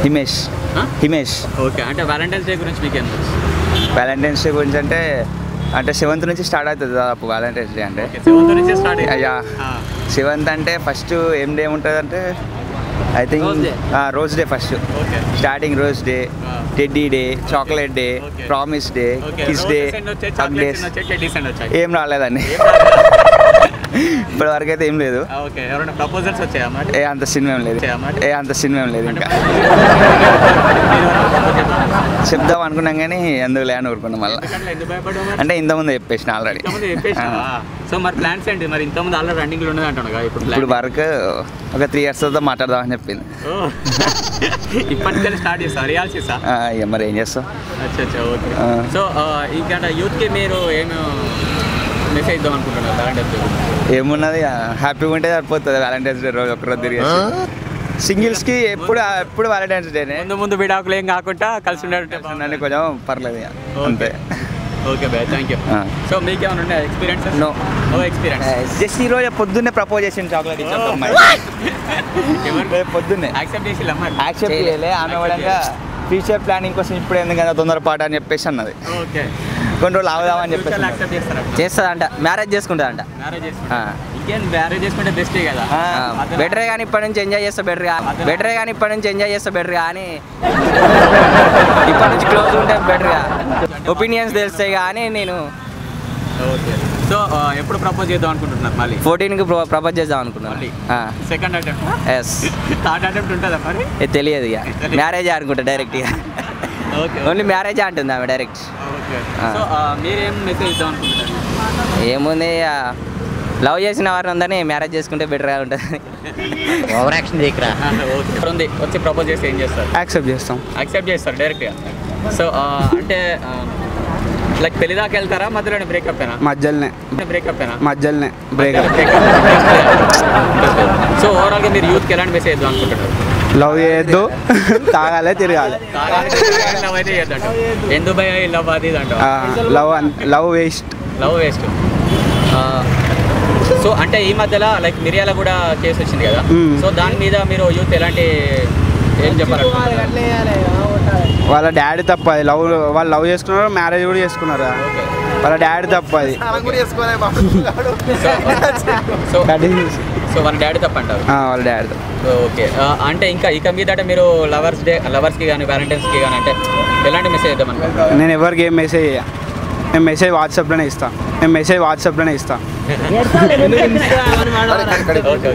Himesh. Himesh. Okay, అంటే Valentine's day గురించి మీకు ఏం తెలుసు? వ్యాలంటైన్స్ డే గురించి అంటే 7th నుంచి స్టార్ట్ అవుతుంది దాదాపు వ్యాలంటైన్స్ డే అంటే. 7th నుంచి స్టార్ట్ అయ్యా 7th అంటే ఫస్ట్ ఏం డే ఉంటుంది అంటే I think rose day first. Starting rose day, teddy day, chocolate day, promise day, kiss day, hug days ఏం రాలేదండి ఇప్పటి వరకు అయితే ఏం లేదు. అంత సినిమా లేదు ఇంకా చెప్దాం అనుకున్నాం కానీ ఎందుకు లేని ఊరుకున్నాం మళ్ళీ. అంటే ఇంతకుముందు చెప్పేసిన ఆల్రెడీ. సో మరి ప్లాన్స్ ఏంటి? మరి ఇంతకుముందు ఆల్రెడీ రన్నింగ్లో ఉన్నది అంటున్నా. ఇప్పుడు వరకు ఒక 3 years తో మాట్లాడదామని చెప్పింది. ఇప్పటికైనా స్టార్ట్ చేస్తా రియాల్సిస్తా మరి ఏం చేస్తావు? ఓకే. సో ఇంకా యూత్కి మీరు ఏమి మెసేజ్ ఇద్దాం అనుకుంటున్నారు వ్యాలంటైన్స్ డే? ఏమున్నది, హ్యాపీగా ఉంటే సరిపోతుంది. వ్యాలంటైన్స్ డే రోజు ఒకరోజు తిరిగి సింగిల్స్కి ఎప్పుడు వ్యాలంటైన్స్ డేనే. ముందు విడాకులు ఏం కాకుండా కలిసి ఉండేటట్టు కొంచెం పర్లేదు అంతే. Okay bye, thank you. So మీకు ఏమైనా ఉండే ఎక్స్పీరియన్స్? No experience. జస్ట్ ఈ రోజు పొద్దున్నే ప్రపోజ్ చేసింది చాక్లెట్ ఇచ్చాను అమ్మాయి. పొద్దున్నే యాక్సెప్ట్ చేయలే. ఆమె కూడా ఫ్యూచర్ ప్లానింగ్ కోసం ఇప్పుడు ఎందుకంటే తొందరపాటు అని చెప్పేసి అన్నది. ఓకే, కొన్ని రోజులు ఆగుదామని చెప్పేసి చేస్తుందంట. మ్యారేజ్ చేసుకుంటుందంట. మ్యారేజ్ చేసుకుంటే బెస్టే కదా. బెటరే కానీ ఇప్పటి నుంచి ఎంజాయ్ చేస్తా బెటర్ కానీ ఇప్పటి నుంచి క్లోజ్ ఉంటే బెటర్గా ఒపీనియన్స్ తెలుస్తాయి కానీ నేను. సో ఎప్పుడు ప్రపోజ్ చేద్దాం అనుకుంటున్నారు? మళ్ళీ 14కి ప్రపోజ్ చేద్దాం అనుకున్నాను. Second attempt? Yes. Third attempt ఉంటుందా మరి? తెలియదు ఇక. మ్యారేజ్ అనుకుంటా డైరెక్ట్ ఇక. ఓన్లీ మ్యారేజ్ అంటుంది ఆమె డైరెక్ట్. సో మీరేం మెసేజ్ ఇద్దాం అనుకుంటున్నారు? ఏముంది, లవ్ చేసిన వారిని ఉందని మ్యారేజ్ చేసుకుంటే బెటర్గా ఉంటుంది. ఓవర్ యాక్షన్ చేయకరా. ఉంది వచ్చి ప్రపోజ్ చేస్తే ఏం చేస్తారు? యాక్సెప్ట్ చేస్తారు డైరెక్ట్గా. సో అంటే లైక్ పెళ్లి దాకా వెళ్తారా? మధ్యలోనే బ్రేకప్ అయినా? మధ్యలోనే బ్రేకప్. సో ఓవరాల్గా మీరు యూత్కి ఎలాంటి మెసేజ్ ఇద్దాం అనుకుంటున్నారు? లవ్ చేయొద్దు, తాగాలి, తిరగాలి. లవ్ అయితే చేయొద్దంట. ఎందుకు భయ లవ్ అది అంట? Love waste. సో అంటే ఈ మధ్యలో లైక్ మిరియాల కూడా కేసు వచ్చింది కదా. సో దాని మీద మీరు యూత్ ఎలాంటి ఏం చెప్పాలి? వాళ్ళ డాడీ తప్ప అది. వాళ్ళు లవ్ చేసుకున్నారు, మ్యారేజ్ కూడా చేసుకున్నారు. వాళ్ళ డాడీ తప్ప అది. సో వాళ్ళ డాడీ తప్ప అంటారు? వాళ్ళ డాడీ తప్ప. ఓకే, అంటే ఇక మీదట మీరు లవర్స్కి కానీ వ్యాలంటైన్స్కి కానీ అంటే ఎలాంటి మెసేజ్ ఇద్దాం అనుకుంటున్నారు? నేను ఎవరికి ఏం మెసేజ్ చేయ. నేను మెసేజ్ వాట్సాప్లోనే ఇస్తాను. ఓకే,